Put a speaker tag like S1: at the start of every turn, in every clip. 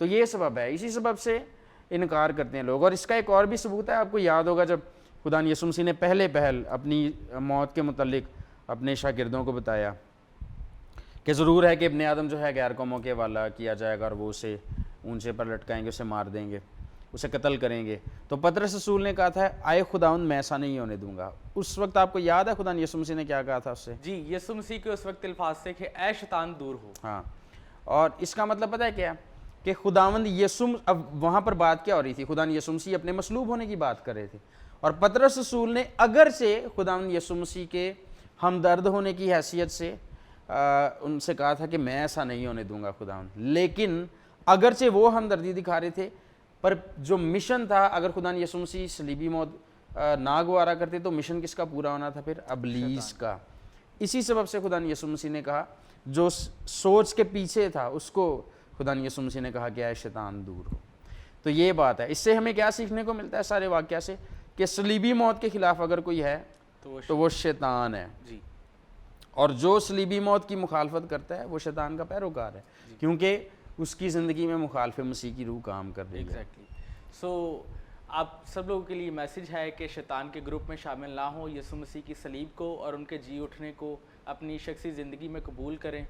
S1: تو یہ سبب ہے, اسی سبب سے انکار کرتے ہیں لوگ. اور اس کا ایک اور بھی ثبوت ہے, آپ کو یاد ہوگا جب خدا یسوع مسیح نے پہل اپنی موت کے متعلق اپنے شاگردوں کو بتایا کہ ضرور ہے کہ ابن آدم جو ہے غیر قوموں کے حوالہ کیا جائے گا اور وہ اسے اونچے پر لٹکائیں گے, اسے مار دیں گے, اسے قتل کریں گے. تو پطرس رسول نے کہا تھا آئے خداوند میں ایسا نہیں ہونے دوں گا. اس وقت آپ کو یاد ہے خدا یسوع مسیح نے کیا کہا تھا اس سے؟
S2: جی, یسوع مسیح کے اس وقت الفاظ سے کہ اے شیطان دور ہو.
S1: ہاں, اور اس کا مطلب پتہ ہے کیا, کہ خداوند یسوع, اب وہاں پر بات کیا ہو رہی تھی, خدا یسوع مسیح اپنے مصلوب ہونے کی بات کر رہے تھے, اور پطرس رسول نے اگرچہ خداوند یسوع مسیح کے ہمدرد ہونے کی حیثیت سے ان سے کہا تھا کہ میں ایسا نہیں ہونے دوں گا خداوند, لیکن اگرچہ وہ ہمدردی دکھا رہے تھے, پر جو مشن تھا, اگر خدا یسوع مسیح صلیبی موت نہ گوارا کرتے تو مشن کس کا پورا ہونا تھا؟ پھر ابلیس کا. اسی سبب سے خدا یسوع مسیح نے کہا, جو سوچ کے پیچھے تھا اس کو خدا یسوع مسیح نے کہا کہ اے شیطان دور ہو. تو یہ بات ہے. اس سے ہمیں کیا سیکھنے کو ملتا ہے سارے واقعہ سے, کہ صلیبی موت کے خلاف اگر کوئی ہے تو وہ شیطان ہے.
S2: جی,
S1: اور جو صلیبی موت کی مخالفت کرتا ہے وہ شیطان کا پیروکار ہے, کیونکہ اس کی زندگی میں مخالف مسیح کی روح کام کر رہی ہے.
S2: ایگزیکٹلی. سو آپ سب لوگوں کے لیے میسج ہے کہ شیطان کے گروپ میں شامل نہ ہوں, یسوع مسیح کی صلیب کو اور ان کے جی اٹھنے کو اپنی شخصی زندگی میں قبول کریں,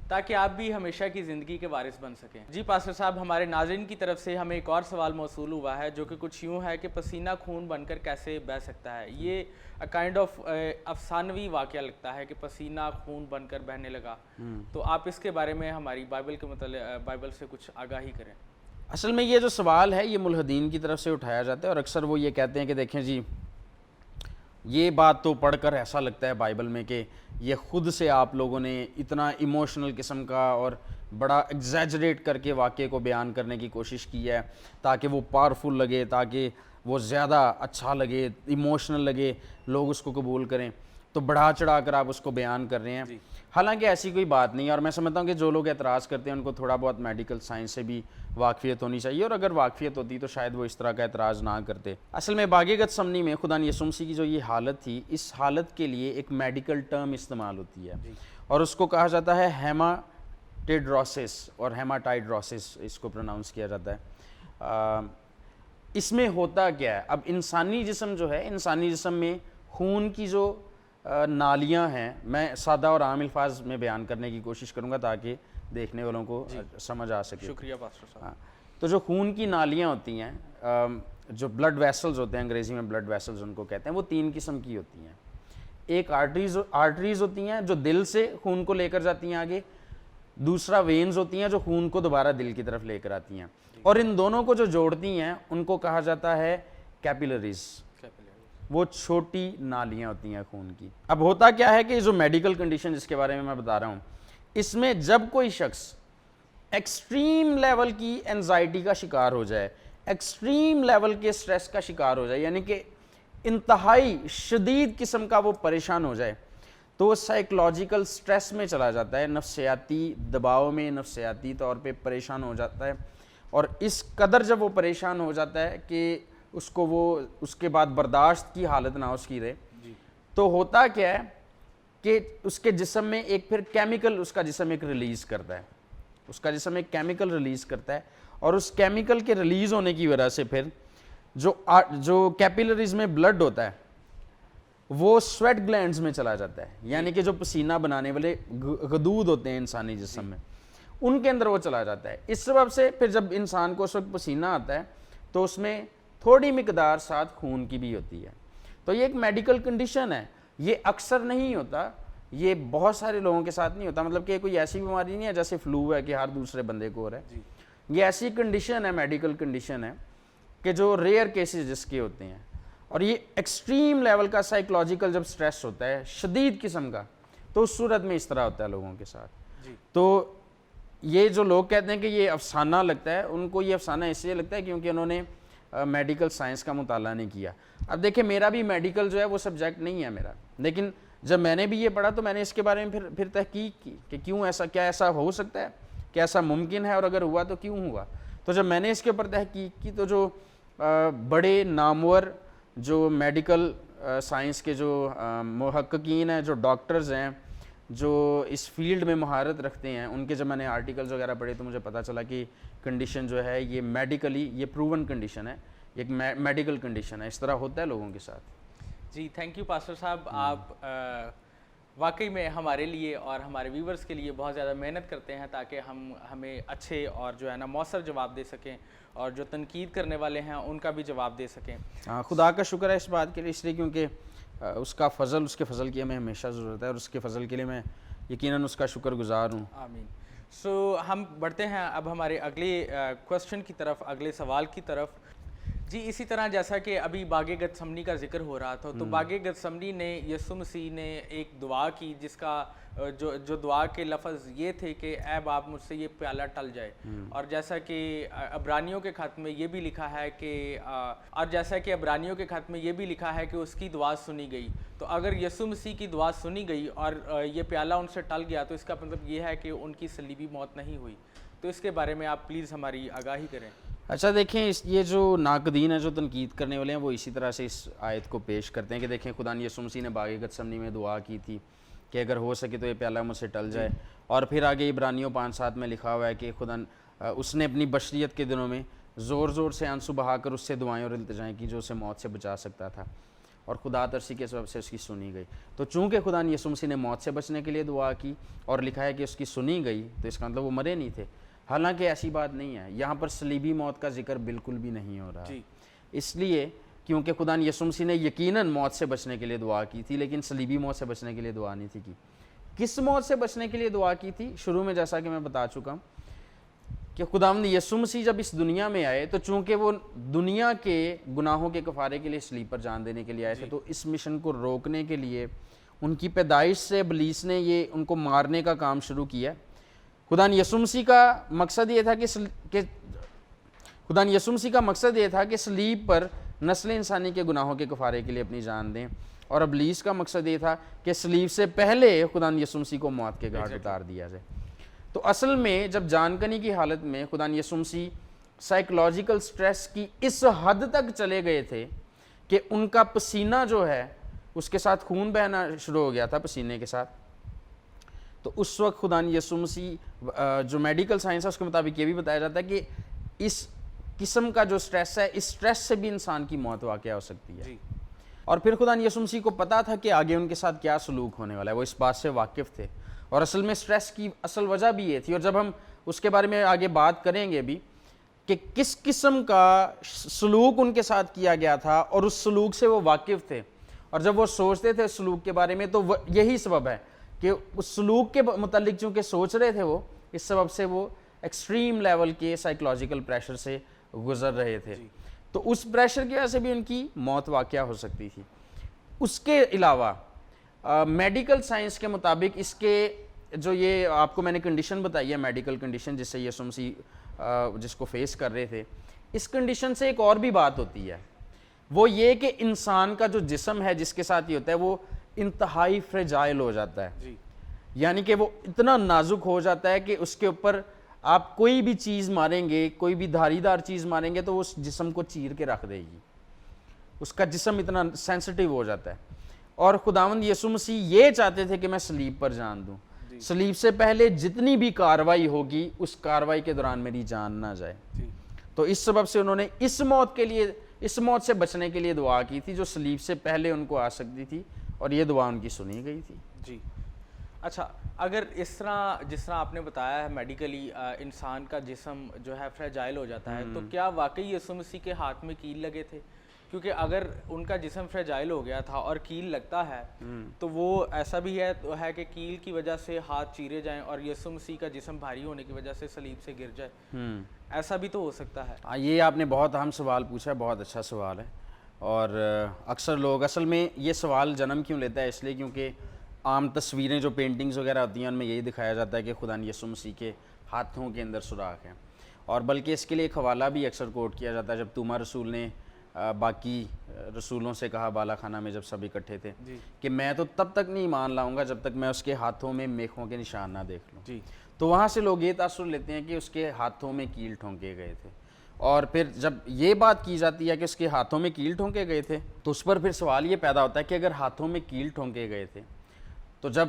S2: تاکہ آپ بھی ہمیشہ کی زندگی کے وارث بن سکیں. جی پاسٹر صاحب, ہمارے ناظرین کی طرف سے ہمیں ایک اور سوال موصول ہوا ہے, جو کہ کچھ یوں ہے کہ پسینہ خون بن کر کیسے بہہ سکتا ہے. یہ کائنڈ آف افسانوی واقعہ لگتا ہے کہ پسینہ خون بن کر بہنے لگا, تو آپ اس کے بارے میں ہماری بائبل کے متعلق بائبل سے کچھ آگاہی کریں.
S1: اصل میں یہ جو سوال ہے یہ ملحدین کی طرف سے اٹھایا جاتا ہے, اور اکثر وہ یہ کہتے ہیں کہ دیکھیں جی یہ بات تو پڑھ کر ایسا لگتا ہے بائبل میں کہ یہ خود سے آپ لوگوں نے اتنا ایموشنل قسم کا اور بڑا ایگزیجریٹ کر کے واقعے کو بیان کرنے کی کوشش کی ہے تاکہ وہ پاورفل لگے, تاکہ وہ زیادہ اچھا لگے, ایموشنل لگے, لوگ اس کو قبول کریں. تو بڑھا چڑھا کر آپ اس کو بیان کر رہے ہیں. حالانکہ ایسی کوئی بات نہیں ہے, اور میں سمجھتا ہوں کہ جو لوگ اعتراض کرتے ہیں ان کو تھوڑا بہت میڈیکل سائنس سے بھی واقفیت ہونی چاہیے, اور اگر واقفیت ہوتی تو شاید وہ اس طرح کا اعتراض نہ کرتے. اصل میں باغ گتسمنی میں خدا یسوع مسیح کی جو یہ حالت تھی, اس حالت کے لیے ایک میڈیکل ٹرم استعمال ہوتی ہے, اور اس کو کہا جاتا ہے ہیماٹیڈروسس اور ہیماٹائڈروسس اس کو پروناؤنس کیا جاتا ہے. اس میں ہوتا کیا ہے, اب انسانی جسم جو ہے, انسانی جسم میں خون کی جو نالیاں ہیں, میں سادہ اور عام الفاظ میں بیان کرنے کی کوشش کروں گا تاکہ دیکھنے والوں کو سمجھ آ سکے.
S2: شکریہ پاسٹر صاحب.
S1: تو جو خون کی نالیاں ہوتی ہیں, جو بلڈ ویسلز ہوتے ہیں, انگریزی میں بلڈ ویسلز ان کو کہتے ہیں, وہ 3 قسم کی ہوتی ہیں. ایک آرٹریز ہوتی ہیں جو دل سے خون کو لے کر جاتی ہیں آگے, دوسرا وینز ہوتی ہیں جو خون کو دوبارہ دل کی طرف لے کر آتی ہیں, اور ان دونوں کو جو جوڑتی ہیں ان کو کہا جاتا ہے کیپیلریز. وہ چھوٹی نالیاں ہوتی ہیں خون کی. اب ہوتا کیا ہے کہ جو میڈیکل کنڈیشن جس کے بارے میں بتا رہا ہوں, اس میں جب کوئی شخص ایکسٹریم لیول کی انزائٹی کا شکار ہو جائے, ایکسٹریم لیول کے سٹریس کا شکار ہو جائے, یعنی کہ انتہائی شدید قسم کا وہ پریشان ہو جائے, تو وہ سائیکولوجیکل سٹریس میں چلا جاتا ہے, نفسیاتی دباؤ میں, نفسیاتی طور پہ پریشان ہو جاتا ہے. اور اس قدر جب وہ پریشان ہو جاتا ہے کہ اس کو وہ اس کے بعد برداشت کی حالت نہ اس کی رہے, تو ہوتا کیا ہے کہ اس کے جسم میں ایک پھر کیمیکل اس کا جسم ایک ریلیز کرتا ہے, اس کا جسم ایک کیمیکل ریلیز کرتا ہے, اور اس کیمیکل کے ریلیز ہونے کی وجہ سے پھر جو کیپیلریز میں بلڈ ہوتا ہے وہ سویٹ گلینڈز میں چلا جاتا ہے, یعنی کہ جو پسینہ بنانے والے غدود ہوتے ہیں انسانی جسم میں, ان کے اندر وہ چلا جاتا ہے. اس سبب سے پھر جب انسان کو اس وقت پسینہ آتا ہے تو اس میں تھوڑی مقدار ساتھ خون کی بھی ہوتی ہے. تو یہ ایک میڈیکل کنڈیشن ہے, یہ اکثر نہیں ہوتا, یہ بہت سارے لوگوں کے ساتھ نہیں ہوتا. مطلب کہ کوئی ایسی بیماری نہیں ہے جیسے فلو ہے کہ ہر دوسرے بندے کو ہو رہا ہے. یہ ایسی کنڈیشن ہے, میڈیکل کنڈیشن ہے کہ جو ریئر کیسز جس کے ہوتے ہیں, اور یہ ایکسٹریم لیول کا سائیکولوجیکل جب سٹریس ہوتا ہے شدید قسم کا, تو اس صورت میں اس طرح ہوتا ہے لوگوں کے ساتھ. تو یہ جو لوگ کہتے ہیں کہ یہ افسانہ لگتا ہے, ان کو یہ افسانہ اس لیے لگتا ہے کیونکہ انہوں نے میڈیکل سائنس کا مطالعہ نہیں کیا. اب دیکھیں میرا بھی میڈیکل جو ہے وہ سبجیکٹ نہیں ہے میرا, لیکن جب میں نے بھی یہ پڑھا تو میں نے اس کے بارے میں پھر تحقیق کی کہ کیوں ایسا, کیا ایسا ہو سکتا ہے, کیا ایسا ممکن ہے, اور اگر ہوا تو کیوں ہوا. تو جب میں نے اس کے اوپر تحقیق کی تو جو بڑے نامور جو میڈیکل سائنس کے جو محققین ہیں, جو ڈاکٹرز ہیں, جو اس فیلڈ میں مہارت رکھتے ہیں ان کے جب میں نے آرٹیکلز وغیرہ پڑھے تو مجھے پتہ چلا کہ کنڈیشن جو ہے یہ میڈیکلی یہ پروون کنڈیشن ہے, ایک میڈیکل کنڈیشن ہے, اس طرح ہوتا ہے لوگوں کے ساتھ.
S2: جی تھینک یو پاسٹر صاحب, آپ واقعی میں ہمارے لیے اور ہمارے ویورز کے لیے بہت زیادہ محنت کرتے ہیں تاکہ ہمیں اچھے اور جو ہے نا مؤثر جواب دے سکیں, اور جو تنقید کرنے والے ہیں ان کا بھی جواب دے سکیں.
S1: خدا کا شکر ہے اس بات کے لیے, اس لیے کیونکہ اس کا فضل, اس کے فضل کی ہمیں ہمیشہ ضرورت ہے, اور اس کے فضل کے لیے میں یقیناً اس کا شکر گزار ہوں.
S2: آمین. سو ہم بڑھتے ہیں اب ہمارے اگلے کوشچن کی طرف, اگلے سوال کی طرف. جی اسی طرح جیسا کہ ابھی باغ گتسمنی کا ذکر ہو رہا تھا, تو باغ گتسمنی نے یسوع مسیح نے ایک دعا کی جس کا جو دعا کے لفظ یہ تھے کہ اے باپ مجھ سے یہ پیالہ ٹل جائے, اور جیسا کہ عبرانیوں کے خط میں یہ بھی لکھا ہے کہ اس کی دعا سنی گئی. تو اگر یسوع مسیح کی دعا سنی گئی اور یہ پیالہ ان سے ٹل گیا تو اس کا مطلب یہ ہے کہ ان کی صلیبی موت نہیں ہوئی. تو اس کے بارے میں آپ پلیز ہماری آگاہی کریں.
S1: اچھا دیکھیں, یہ جو ناقدین ہیں, جو تنقید کرنے والے ہیں, وہ اسی طرح سے اس آیت کو پیش کرتے ہیں کہ دیکھیں خدا نے یسوع مسیح نے باغ گتسمنی میں دعا کی تھی کہ اگر ہو سکے تو یہ پیالہ مجھ سے ٹل جائے, اور پھر آگے عبرانیوں 5:7 میں لکھا ہوا ہے کہ خدا اس نے اپنی بشریت کے دنوں میں زور زور سے آنسو بہا کر اس سے دعائیں اور التجائیں کی جو اسے موت سے بچا سکتا تھا, اور خدا ترسی کے سبب سے اس کی سنی گئی. تو چونکہ خدا نے یسوع مسیح نے موت سے بچنے کے لیے دعا کی اور لکھا ہے کہ اس کی سنی گئی, تو اس کا مطلب وہ مرے نہیں تھے. حالانکہ ایسی بات نہیں ہے, یہاں پر صلیبی موت کا ذکر بالکل بھی نہیں ہو رہا. اس لیے کیونکہ خدا نے یسوع مسیح نے یقیناً موت سے بچنے کے لیے دعا کی تھی, لیکن صلیبی موت سے بچنے کے لیے دعا نہیں تھی کی. کس موت سے بچنے کے لیے دعا کی تھی؟ شروع میں جیسا کہ میں بتا چکا ہوں کہ خداوند یسوع مسیح جب اس دنیا میں آئے تو چونکہ وہ دنیا کے گناہوں کے کفارے کے لیے صلیب پر جان دینے کے لیے آئے تھے, تو اس مشن کو روکنے کے لیے ان کی پیدائش سے ابلیس نے یہ ان کو مارنے کا کام شروع کیا. خدا یسوع مسیح کا مقصد یہ تھا کہ صلیب پر نسل انسانی کے گناہوں کے کفارے کے لیے اپنی جان دیں, اور ابلیس کا مقصد یہ تھا کہ صلیب سے پہلے خدا یسوع مسیح کو موت کے گھاٹ اتار دیا جائے. تو اصل میں جب جانکنی کی حالت میں خدا یسوع مسیح سائیکولوجیکل سٹریس کی اس حد تک چلے گئے تھے کہ ان کا پسینہ جو ہے اس کے ساتھ خون بہنا شروع ہو گیا تھا پسینے کے ساتھ. تو اس وقت خدا یسوع مسیح, جو میڈیکل سائنس ہے اس کے مطابق یہ بھی بتایا جاتا ہے کہ اس قسم کا جو سٹریس ہے, اس سٹریس سے بھی انسان کی موت واقع ہو سکتی ہے. اور پھر خدا یسوع مسیح کو پتا تھا کہ آگے ان کے ساتھ کیا سلوک ہونے والا ہے, وہ اس بات سے واقف تھے, اور اصل میں سٹریس کی اصل وجہ بھی یہ تھی. اور جب ہم اس کے بارے میں آگے بات کریں گے بھی کہ کس قسم کا سلوک ان کے ساتھ کیا گیا تھا اور اس سلوک سے وہ واقف تھے, اور جب وہ سوچتے تھے سلوک کے بارے میں, تو یہی سبب ہے کہ اس سلوک کے متعلق چونکہ سوچ رہے تھے وہ, اس سبب سے وہ ایکسٹریم لیول کے سائیکولوجیکل پریشر سے گزر رہے تھے. تو اس پریشر کی وجہ سے بھی ان کی موت واقع ہو سکتی تھی. اس کے علاوہ میڈیکل سائنس کے مطابق اس کے جو یہ آپ کو میں نے کنڈیشن بتائی ہے, میڈیکل کنڈیشن جس سے یسوع مسیح جس کو فیس کر رہے تھے, اس کنڈیشن سے ایک اور بھی بات ہوتی ہے, وہ یہ کہ انسان کا جو جسم ہے جس کے ساتھ یہ ہوتا ہے وہ انتہائی فریجائل ہو جاتا ہے. یعنی کہ وہ اتنا نازک ہو جاتا ہے کہ اس کے اوپر آپ کوئی بھی چیز ماریں گے, کوئی بھی دھاری دار چیز ماریں گے تو اس جسم کو چیر کے رکھ دے گی. اس کا جسم اتنا سینسٹیو ہو جاتا ہے. اور خداوند یسوع مسیح یہ چاہتے تھے کہ میں صلیب پر جان دوں, صلیب سے پہلے جتنی بھی کاروائی ہوگی اس کاروائی کے دوران میری جان نہ جائے. تو اس سبب سے انہوں نے اس موت سے بچنے کے لیے دعا کی تھی جو صلیب سے پہلے ان کو آ سکتی تھی, اور یہ دعا ان کی سنی گئی تھی.
S2: جی اچھا, اگر اس طرح جس طرح آپ نے بتایا ہے میڈیکلی انسان کا جسم جو ہے فریجائل ہو جاتا ہے, تو کیا واقعی یسوع مسیح کے ہاتھ میں کیل لگے تھے؟ کیونکہ اگر ان کا جسم فریجائل ہو گیا تھا اور کیل لگتا ہے تو وہ ایسا بھی ہے کہ کیل کی وجہ سے ہاتھ چیرے جائیں اور یسوع مسیح کا جسم بھاری ہونے کی وجہ سے صلیب سے گر جائے, ایسا بھی تو ہو سکتا ہے.
S1: یہ آپ نے بہت اہم سوال پوچھا ہے, بہت اچھا سوال ہے. اور اکثر لوگ, اصل میں یہ سوال جنم کیوں لیتا ہے, اس لیے کیونکہ عام تصویریں جو پینٹنگز وغیرہ ہوتی ہیں ان میں یہی دکھایا جاتا ہے کہ خدا یسوع مسیح کے ہاتھوں کے اندر سوراخ ہیں. اور بلکہ اس کے لیے ایک حوالہ بھی اکثر کوٹ کیا جاتا ہے, جب توما رسول نے باقی رسولوں سے کہا بالا خانہ میں جب سب اکٹھے تھے کہ میں تو تب تک نہیں مان لاؤں گا جب تک میں اس کے ہاتھوں میں میخوں کے نشان نہ دیکھ لوں. تو وہاں سے لوگ یہ تاثر لیتے ہیں کہ اس کے ہاتھوں میں کیل ٹھونکے گئے تھے. اور پھر جب یہ بات کی جاتی ہے کہ اس کے ہاتھوں میں کیل ٹھونکے گئے تھے, تو اس پر پھر سوال یہ پیدا ہوتا ہے کہ اگر ہاتھوں میں کیل ٹھونکے گئے تھے تو جب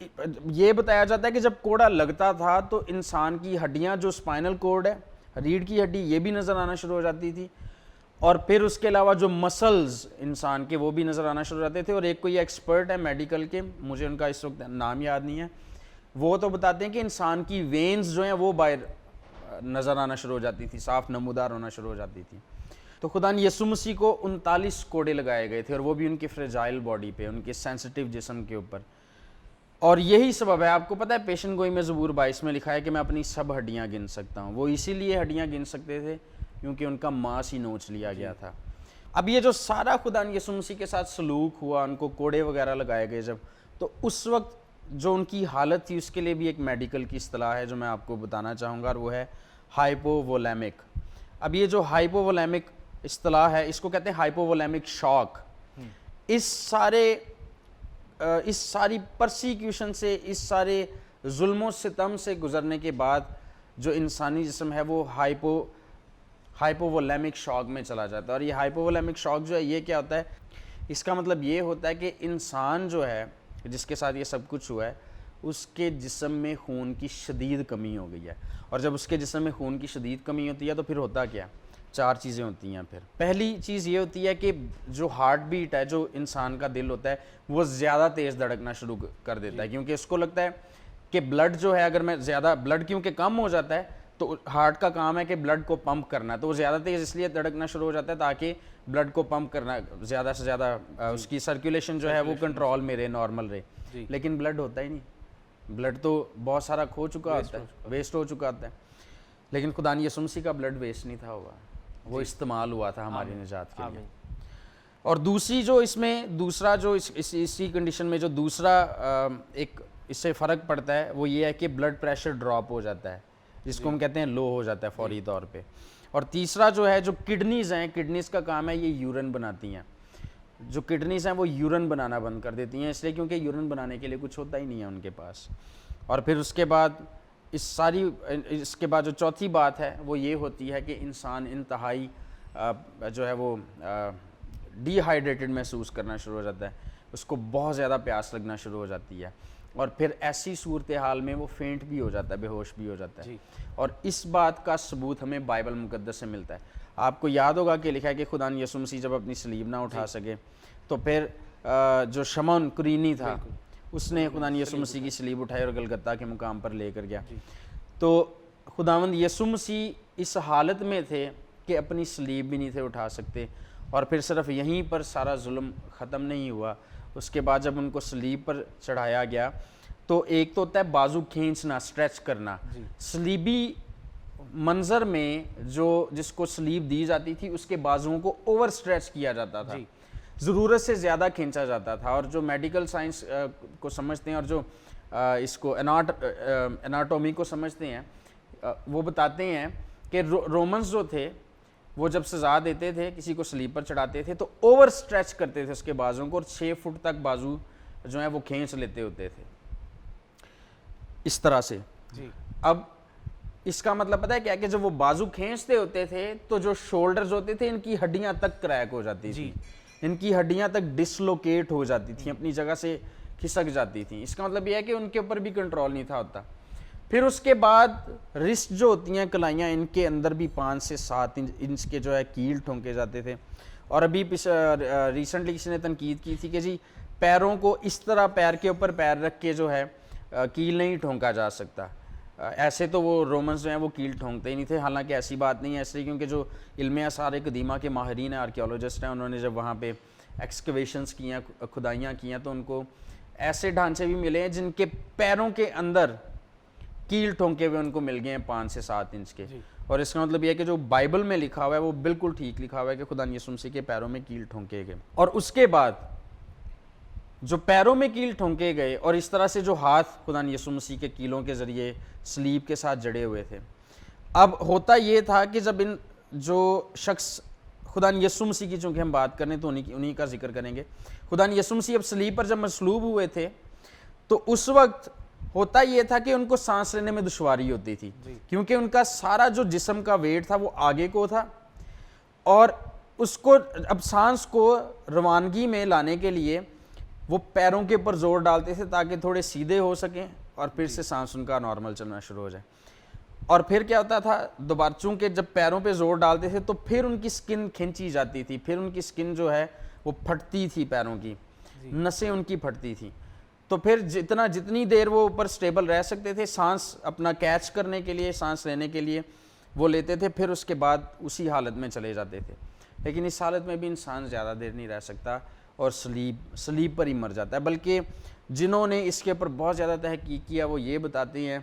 S1: یہ بتایا جاتا ہے کہ جب کوڑا لگتا تھا تو انسان کی ہڈیاں جو اسپائنل کورڈ ہے, ریڑھ کی ہڈی, یہ بھی نظر آنا شروع ہو جاتی تھی, اور پھر اس کے علاوہ جو مسلز انسان کے وہ بھی نظر آنا شروع ہو جاتے تھے. اور ایک کوئی ایکسپرٹ ہے میڈیکل کے, مجھے ان کا اس وقت نام یاد نہیں ہے, وہ تو بتاتے ہیں کہ انسان کی وینز جو ہیں وہ باہر نظر آنا شروع ہو جاتی تھی, صاف نمودار ہونا شروع ہو جاتی تھی. تو خدا نے یسوع مسیح کو 39 کوڑے لگائے گئے تھے, اور وہ بھی ان کی فریجائل باڈی پہ, ان کے سینسٹیو جسم کے اوپر. اور یہی سبب ہے, آپ کو پتہ ہے پیشن گوئی میں زبور 22 میں لکھا ہے کہ میں اپنی سب ہڈیاں گن سکتا ہوں. وہ اسی لیے ہڈیاں گن سکتے تھے کیونکہ ان کا ماس ہی نوچ لیا گیا تھا. اب یہ جو سارا خدا یسوع مسیح کے ساتھ سلوک ہوا, ان کو کوڑے وغیرہ لگائے گئے جب, تو اس وقت جو ان کی حالت تھی اس کے لیے بھی ایک میڈیکل کی اصطلاح ہے جو میں آپ کو بتانا چاہوں گا, اور وہ ہے ہائپوولیمک. اب یہ جو ہائپوولیمک اصطلاح ہے اس کو کہتے ہیں ہائپوولیمک شاک. اس ساری پرسیکیوشن سے, اس سارے ظلم و ستم سے گزرنے کے بعد جو انسانی جسم ہے وہ ہائپوولیمک شاک میں چلا جاتا ہے. اور یہ ہائپوولیمک شاک جو ہے یہ کیا ہوتا ہے, اس کا مطلب یہ ہوتا ہے کہ انسان جو ہے جس کے ساتھ یہ سب کچھ ہوا ہے اس کے جسم میں خون کی شدید کمی ہو گئی ہے. اور جب اس کے جسم میں خون کی شدید کمی ہوتی ہے تو پھر ہوتا کیا, 4 چیزیں ہوتی ہیں. پھر پہلی چیز یہ ہوتی ہے کہ جو ہارٹ بیٹ ہے, جو انسان کا دل ہوتا ہے, وہ زیادہ تیز دھڑکنا شروع کر دیتا ہے, کیونکہ اس کو لگتا ہے کہ بلڈ جو ہے, اگر میں زیادہ بلڈ کیونکہ کم ہو جاتا ہے تو ہارٹ کا کام ہے کہ بلڈ کو پمپ کرنا, تو وہ زیادہ تیز اس لیے دھڑکنا شروع ہو جاتا ہے تاکہ بلڈ کو پمپ کرنا زیادہ سے زیادہ, اس کی سرکولیشن جو ہے وہ کنٹرول میں رہے, نارمل رہے. لیکن بلڈ ہوتا ہی نہیں, بلڈ تو بہت سارا کھو چکا ہوتا ہے, ویسٹ ہو چکا ہوتا ہے. لیکن خدا یسوع مسیح کا بلڈ ویسٹ نہیں تھا ہوا, وہ استعمال ہوا تھا ہماری نجات کے لیے. اور دوسری جو اس میں دوسرا جو اسی کنڈیشن میں جو دوسرا ایک اس سے فرق پڑتا ہے وہ یہ ہے کہ بلڈ پریشر ڈراپ ہو جاتا ہے, جس کو ہم کہتے ہیں لو ہو جاتا ہے فوری طور پہ. اور تیسرا جو ہے, جو کڈنیز ہیں, کڈنیز کا کام ہے یہ یورین بناتی ہیں. جو کڈنیز ہیں وہ یورین بنانا بند کر دیتی ہیں, اس لیے کیونکہ یورین بنانے کے لیے کچھ ہوتا ہی نہیں ہے ان کے پاس. اور پھر اس کے بعد اس کے بعد جو چوتھی بات ہے وہ یہ ہوتی ہے کہ انسان انتہائی جو ہے وہ ڈی ہائیڈریٹڈ محسوس کرنا شروع ہو جاتا ہے, اس کو بہت زیادہ پیاس لگنا شروع ہو جاتی ہے, اور پھر ایسی صورتحال میں وہ فینٹ بھی ہو جاتا ہے, بے ہوش بھی ہو جاتا ہے. اور اس بات کا ثبوت ہمیں بائبل مقدس سے ملتا ہے. آپ کو یاد ہوگا کہ لکھا ہے کہ خدا یسوع مسیح جب اپنی صلیب نہ اٹھا سکے تو پھر جو شمعون قرینی تھا اس نے خدا یسوع مسیح کی صلیب اٹھائی اور گلگتہ کے مقام پر لے کر گیا. تو خداوند یسوع مسیح اس حالت میں تھے کہ اپنی صلیب بھی نہیں تھے اٹھا سکتے, اور پھر صرف یہیں پر سارا ظلم ختم نہیں ہوا. اس کے بعد جب ان کو صلیب پر چڑھایا گیا تو ایک تو ہوتا ہے بازو کھینچنا, اسٹریچ کرنا. صلیبی منظر میں جس کو صلیب دی جاتی تھی اس کے بازوؤں کو اوور اسٹریچ کیا جاتا تھا, ضرورت سے زیادہ کھینچا جاتا تھا. اور جو میڈیکل سائنس کو سمجھتے ہیں اور جو اس کو اناٹومی کو سمجھتے ہیں وہ بتاتے ہیں کہ رومنز جو تھے وہ جب سزا دیتے تھے کسی کو صلیب پر چڑھاتے تھے تو اوور اسٹریچ کرتے تھے اس کے بازوؤں کو, اور 6 فٹ تک بازو جو ہیں وہ کھینچ لیتے ہوتے تھے اس طرح سے. اب اس کا مطلب پتہ ہے کیا, کہ جب وہ بازو کھینچتے ہوتے تھے تو جو شولڈرز ہوتے تھے ان کی ہڈیاں تک کریک ہو جاتی تھی, ان کی ہڈیاں تک ڈسلوکیٹ ہو جاتی تھیں, اپنی جگہ سے کھسک جاتی تھیں. اس کا مطلب یہ ہے کہ ان کے اوپر بھی کنٹرول نہیں تھا ہوتا. پھر اس کے بعد رسٹ جو ہوتی ہیں, کلائیاں, ان کے اندر بھی 5 سے 7 انچ کے جو ہے کیل ٹھونکے جاتے تھے. اور ابھی ریسنٹلی کسی نے تنقید کی تھی کہ جی پیروں کو اس طرح پیر کے اوپر پیر رکھ کے جو ہے کیل نہیں ٹھونکا جا سکتا. ایسے تو وہ رومنز جو ہیں وہ کیل ٹھونکتے ہی نہیں تھے, حالانکہ ایسی بات نہیں ہے. ایسے کیونکہ جو علم آثار قدیمہ کے ماہرین ہیں, آرکیولوجسٹ ہیں, انہوں نے جب وہاں پہ ایکسکیویشنز کی ہیں, کھدائیاں کی ہیں, تو ان کو ایسے ڈھانچے بھی ملے ہیں جن کے پیروں کے اندر کیل ٹھونکے ہوئے ان کو مل گئے ہیں 5 سے 7 انچ کے. اور اس کا مطلب یہ ہے کہ جو بائبل میں لکھا ہوا ہے وہ بالکل ٹھیک لکھا ہوا ہے کہ خدا یسوع مسیح کے پیروں میں کیل ٹھونکے گئے. اور اس کے بعد جو پیروں میں کیل ٹھونکے گئے اور اس طرح سے جو ہاتھ خدا یسوع مسیح کے کیلوں کے ذریعے صلیب کے ساتھ جڑے ہوئے تھے, اب ہوتا یہ تھا کہ جب جو شخص خدا یسوع مسیح کی چونکہ ہم بات کریں تو انہی کا ذکر کریں گے. خدا یسوع مسیح اب صلیب پر جب مصلوب ہوئے تھے تو اس وقت ہوتا یہ تھا کہ ان کو سانس لینے میں دشواری ہوتی تھی, کیونکہ ان کا سارا جو جسم کا ویٹ تھا وہ آگے کو تھا, اور اس کو اب سانس کو روانگی میں لانے کے لیے وہ پیروں کے اوپر زور ڈالتے تھے تاکہ تھوڑے سیدھے ہو سکیں اور پھر سے سانس ان کا نارمل چلنا شروع ہو جائے. اور پھر کیا ہوتا تھا دوبارہ، چونکہ جب پیروں پہ زور ڈالتے تھے تو پھر ان کی سکن کھینچی جاتی تھی، پھر ان کی سکن جو ہے وہ پھٹتی تھی، پیروں کی نسیں ان کی پھٹتی تھی. تو پھر جتنی دیر وہ اوپر سٹیبل رہ سکتے تھے، سانس اپنا کیچ کرنے کے لیے، سانس لینے کے لیے وہ لیتے تھے، پھر اس کے بعد اسی حالت میں چلے جاتے تھے. لیکن اس حالت میں بھی انسان زیادہ دیر نہیں رہ سکتا اور سلیپ پر ہی مر جاتا ہے. بلکہ جنہوں نے اس کے اوپر بہت زیادہ تحقیق کیا وہ یہ بتاتے ہیں